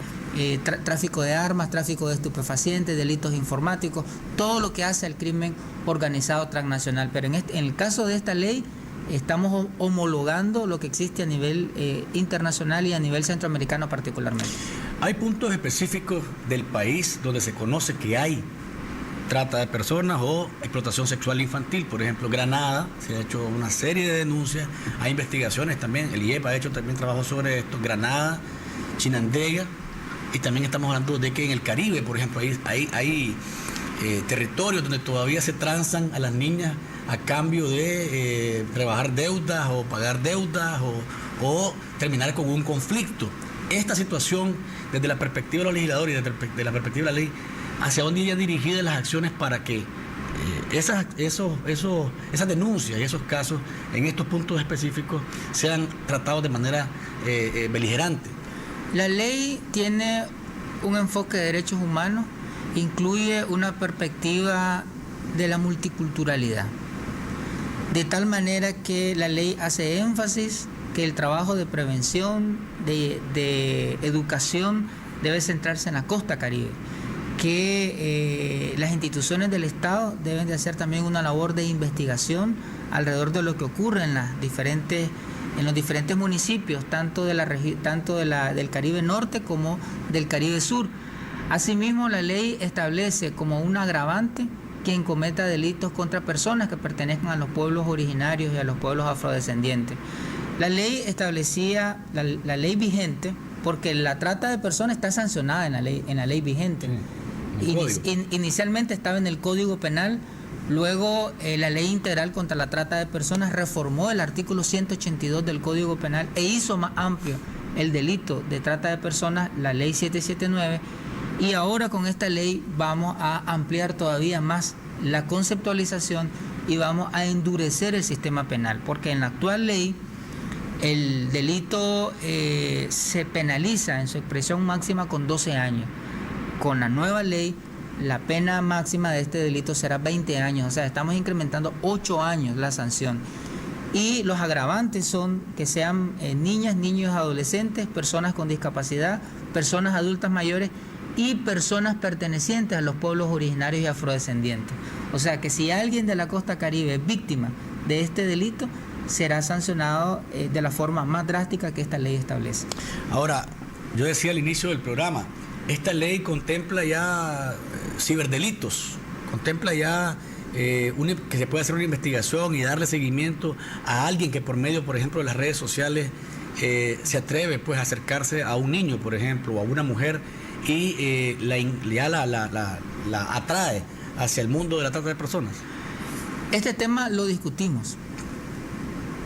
tráfico de armas, tráfico de estupefacientes, delitos informáticos, todo lo que hace al crimen organizado transnacional. Pero en el caso de esta ley, estamos homologando lo que existe a nivel internacional y a nivel centroamericano particularmente. Hay puntos específicos del país donde se conoce que hay trata de personas o explotación sexual infantil. Por ejemplo, Granada, se ha hecho una serie de denuncias, hay investigaciones también, el IEP ha hecho también trabajo sobre esto, Granada, Chinandega, y también estamos hablando de que en el Caribe, por ejemplo, hay territorios donde todavía se transan a las niñas a cambio de rebajar deudas o pagar deudas o terminar con un conflicto. Esta situación, desde la perspectiva de los legisladores y desde la perspectiva de la ley, ¿hacia dónde irían dirigidas las acciones para que esas denuncias y esos casos en estos puntos específicos sean tratados de manera beligerante? La ley tiene un enfoque de derechos humanos, incluye una perspectiva de la multiculturalidad, de tal manera que la ley hace énfasis que el trabajo de prevención, de educación, debe centrarse en la costa caribe, que las instituciones del Estado deben de hacer también una labor de investigación alrededor de lo que ocurre en los diferentes municipios, tanto del Caribe Norte como del Caribe Sur. Asimismo, la ley establece como un agravante quien cometa delitos contra personas que pertenezcan a los pueblos originarios y a los pueblos afrodescendientes. La ley establecía, la ley vigente, porque la trata de personas está sancionada en la ley vigente. Inicialmente estaba en el Código Penal, luego la Ley Integral contra la Trata de Personas reformó el artículo 182 del Código Penal e hizo más amplio el delito de trata de personas, la Ley 779, y ahora con esta ley vamos a ampliar todavía más la conceptualización y vamos a endurecer el sistema penal, porque en la actual ley el delito se penaliza en su expresión máxima con 12 años. Con la nueva ley, la pena máxima de este delito será 20 años, o sea, estamos incrementando 8 años la sanción. Y los agravantes son que sean niñas, niños, adolescentes, personas con discapacidad, personas adultas mayores y personas pertenecientes a los pueblos originarios y afrodescendientes. O sea, que si alguien de la costa caribe es víctima de este delito, será sancionado de la forma más drástica que esta ley establece. Ahora, yo decía al inicio del programa, esta ley contempla ya ciberdelitos, contempla ya que se puede hacer una investigación y darle seguimiento a alguien que por medio, por ejemplo, de las redes sociales se atreve pues a acercarse a un niño, por ejemplo, o a una mujer y la atrae hacia el mundo de la trata de personas. Este tema lo discutimos.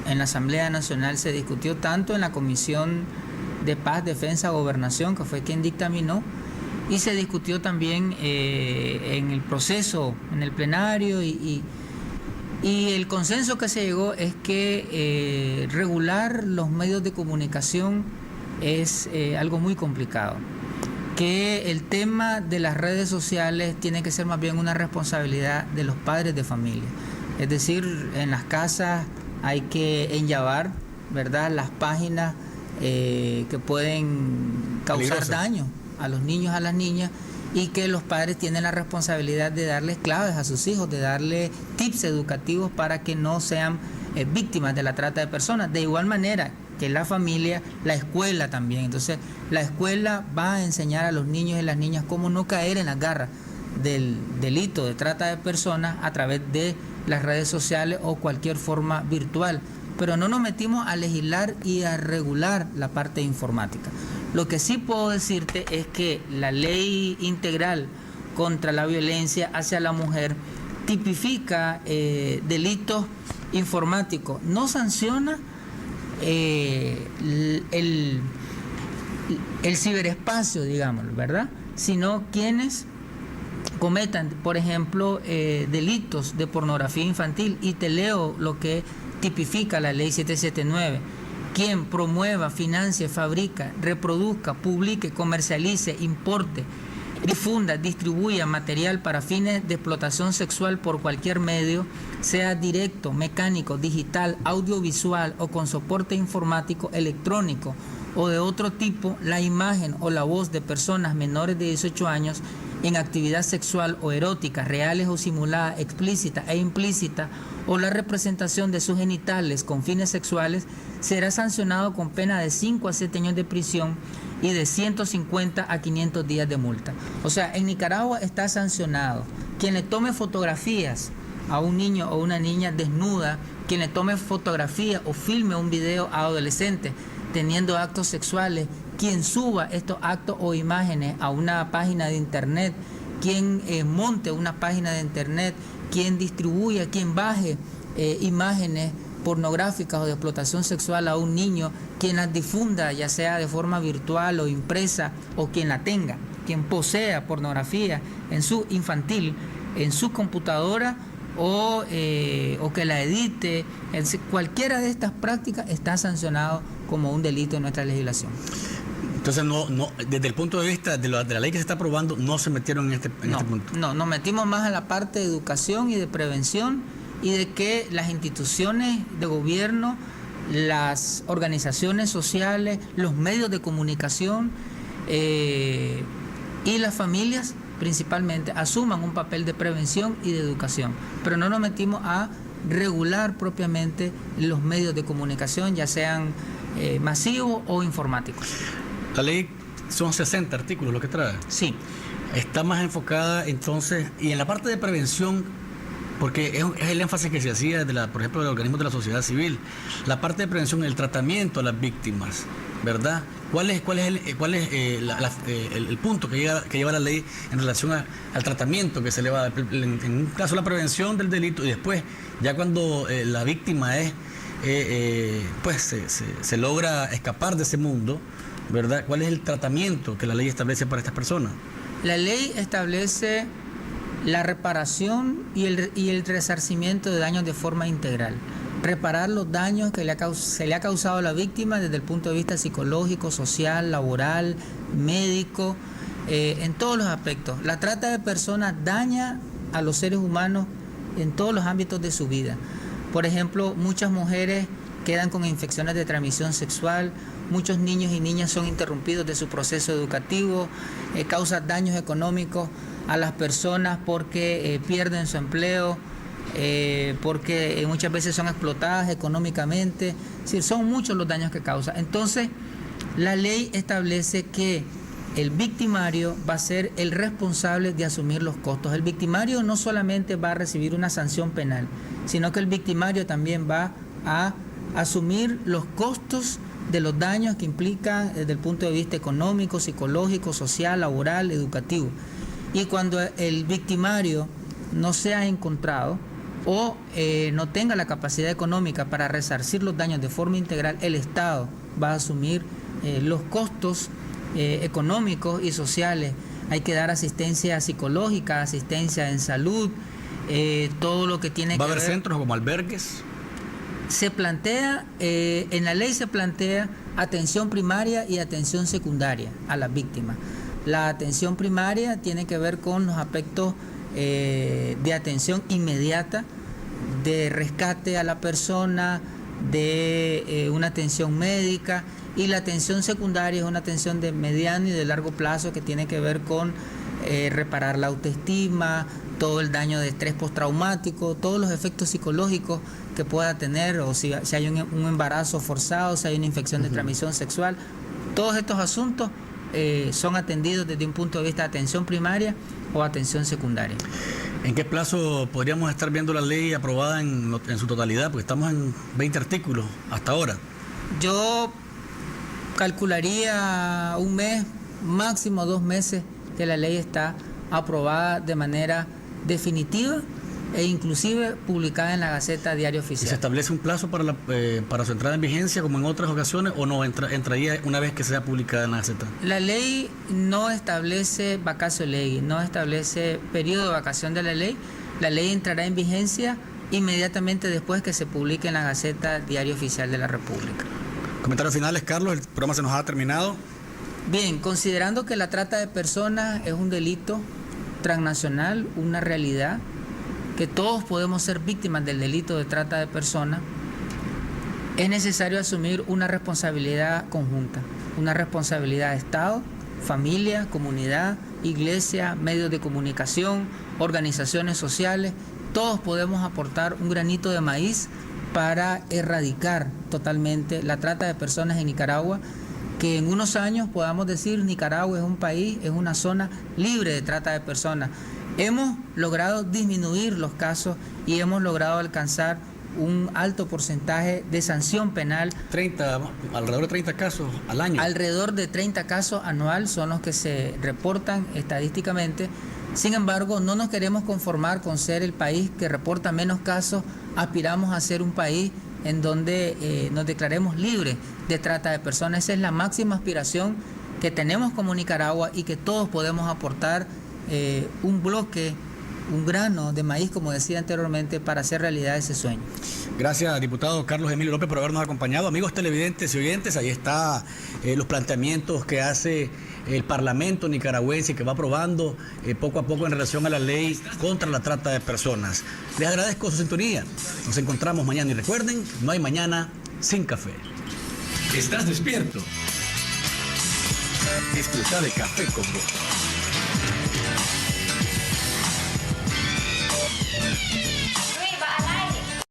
En la Asamblea Nacional se discutió tanto en la Comisión de Paz, Defensa, Gobernación, que fue quien dictaminó, y se discutió también en el proceso, en el plenario, y Y el consenso que se llegó es que regular los medios de comunicación es algo muy complicado, que el tema de las redes sociales tiene que ser más bien una responsabilidad de los padres de familia. Es decir, en las casas hay que enllavar, ¿verdad?, las páginas que pueden causar daño a los niños, a las niñas, y que los padres tienen la responsabilidad de darles claves a sus hijos, de darles tips educativos para que no sean víctimas de la trata de personas. De igual manera que la familia, la escuela también. Entonces, la escuela va a enseñar a los niños y las niñas cómo no caer en las garras del delito de trata de personas a través de las redes sociales o cualquier forma virtual. Pero no nos metimos a legislar y a regular la parte informática. Lo que sí puedo decirte es que la ley integral contra la violencia hacia la mujer tipifica delitos informáticos, no sanciona el ciberespacio, digamos, ¿verdad?, sino quienes cometan, por ejemplo, delitos de pornografía infantil. Y te leo lo que tipifica la ley 779. Quien promueva, financie, fabrica, reproduzca, publique, comercialice, importe, difunda, distribuya material para fines de explotación sexual por cualquier medio, sea directo, mecánico, digital, audiovisual o con soporte informático, electrónico o de otro tipo, la imagen o la voz de personas menores de 18 años en actividad sexual o erótica, reales o simuladas, explícita e implícita, o la representación de sus genitales con fines sexuales, será sancionado con pena de 5 a 7 años de prisión y de 150 a 500 días de multa. O sea, en Nicaragua está sancionado quien le tome fotografías a un niño o una niña desnuda, quien le tome fotografía o filme un video a adolescentes teniendo actos sexuales, quien suba estos actos o imágenes a una página de internet, quien monte una página de internet, quien distribuya, quien baje imágenes pornográficas o de explotación sexual a un niño, quien las difunda, ya sea de forma virtual o impresa, o quien la tenga, quien posea pornografía en su infantil, en su computadora, o que la edite. Cualquiera de estas prácticas está sancionado como un delito en nuestra legislación. Entonces, desde el punto de vista de la ley que se está aprobando, no se metieron en este punto. No, nos metimos más a la parte de educación y de prevención, y de que las instituciones de gobierno, las organizaciones sociales, los medios de comunicación y las familias principalmente asuman un papel de prevención y de educación. Pero no nos metimos a regular propiamente los medios de comunicación, ya sean masivos o informáticos. La ley son 60 artículos lo que trae. Sí. Está más enfocada entonces, y en la parte de prevención, porque es el énfasis que se hacía, por ejemplo, de los organismos de la sociedad civil, la parte de prevención, el tratamiento a las víctimas, ¿verdad? ¿Cuál es el punto que lleva la ley en relación al tratamiento que se le va a dar? En un caso, la prevención del delito, y después, ya cuando la víctima se logra escapar de ese mundo, ¿verdad? ¿Cuál es el tratamiento que la ley establece para estas personas? La ley establece la reparación y el resarcimiento de daños de forma integral. Reparar los daños que se le ha causado a la víctima desde el punto de vista psicológico, social, laboral, médico, en todos los aspectos. La trata de personas daña a los seres humanos en todos los ámbitos de su vida. Por ejemplo, muchas mujeres quedan con infecciones de transmisión sexual, muchos niños y niñas son interrumpidos de su proceso educativo, causa daños económicos a las personas porque pierden su empleo, porque muchas veces son explotadas económicamente. Es decir, son muchos los daños que causa. Entonces, la ley establece que el victimario va a ser el responsable de asumir los costos. El victimario no solamente va a recibir una sanción penal, sino que el victimario también va a asumir los costos de los daños que implican desde el punto de vista económico, psicológico, social, laboral, educativo. Y cuando el victimario no sea encontrado o no tenga la capacidad económica para resarcir los daños de forma integral, el Estado va a asumir los costos económicos y sociales. Hay que dar asistencia psicológica, asistencia en salud, todo lo que tiene que ver... ¿Va a haber centros como albergues? Se plantea, en la ley se plantea atención primaria y atención secundaria a las víctimas. La atención primaria tiene que ver con los aspectos de atención inmediata, de rescate a la persona, de una atención médica, y la atención secundaria es una atención de mediano y de largo plazo que tiene que ver con reparar la autoestima, todo el daño de estrés postraumático, todos los efectos psicológicos que pueda tener, o si hay un embarazo forzado, si hay una infección de transmisión sexual. Todos estos asuntos son atendidos desde un punto de vista de atención primaria o atención secundaria. ¿En qué plazo podríamos estar viendo la ley aprobada en su totalidad? Porque estamos en 20 artículos hasta ahora. Yo calcularía un mes, máximo 2 meses, que la ley está aprobada de manera definitiva e inclusive publicada en la Gaceta Diario Oficial. ¿Y se establece un plazo para su entrada en vigencia como en otras ocasiones, o no entraría una vez que sea publicada en la Gaceta? La ley no establece vacatio legis, no establece periodo de vacación de la ley. La ley entrará en vigencia inmediatamente después que se publique en la Gaceta Diario Oficial de la República. Comentarios finales, Carlos, el programa se nos ha terminado. Bien, considerando que la trata de personas es un delito transnacional, una realidad, que todos podemos ser víctimas del delito de trata de personas, es necesario asumir una responsabilidad conjunta, una responsabilidad de Estado, familia, comunidad, iglesia, medios de comunicación, organizaciones sociales. Todos podemos aportar un granito de maíz para erradicar totalmente la trata de personas en Nicaragua, que en unos años podamos decir Nicaragua es un país, es una zona libre de trata de personas. Hemos logrado disminuir los casos y hemos logrado alcanzar un alto porcentaje de sanción penal. Alrededor de 30 casos al año. Alrededor de 30 casos anual son los que se reportan estadísticamente. Sin embargo, no nos queremos conformar con ser el país que reporta menos casos. Aspiramos a ser un país en donde nos declaremos libres de trata de personas. Esa es la máxima aspiración que tenemos como Nicaragua y que todos podemos aportar un bloque, un grano de maíz, como decía anteriormente, para hacer realidad ese sueño. Gracias, diputado Carlos Emilio López, por habernos acompañado. Amigos televidentes y oyentes, ahí está los planteamientos que hace el Parlamento nicaragüense, que va aprobando poco a poco en relación a la ley contra la trata de personas. Les agradezco su sintonía. Nos encontramos mañana y recuerden, no hay mañana sin café. ¿Estás despierto? Disfruta de Café con Vos.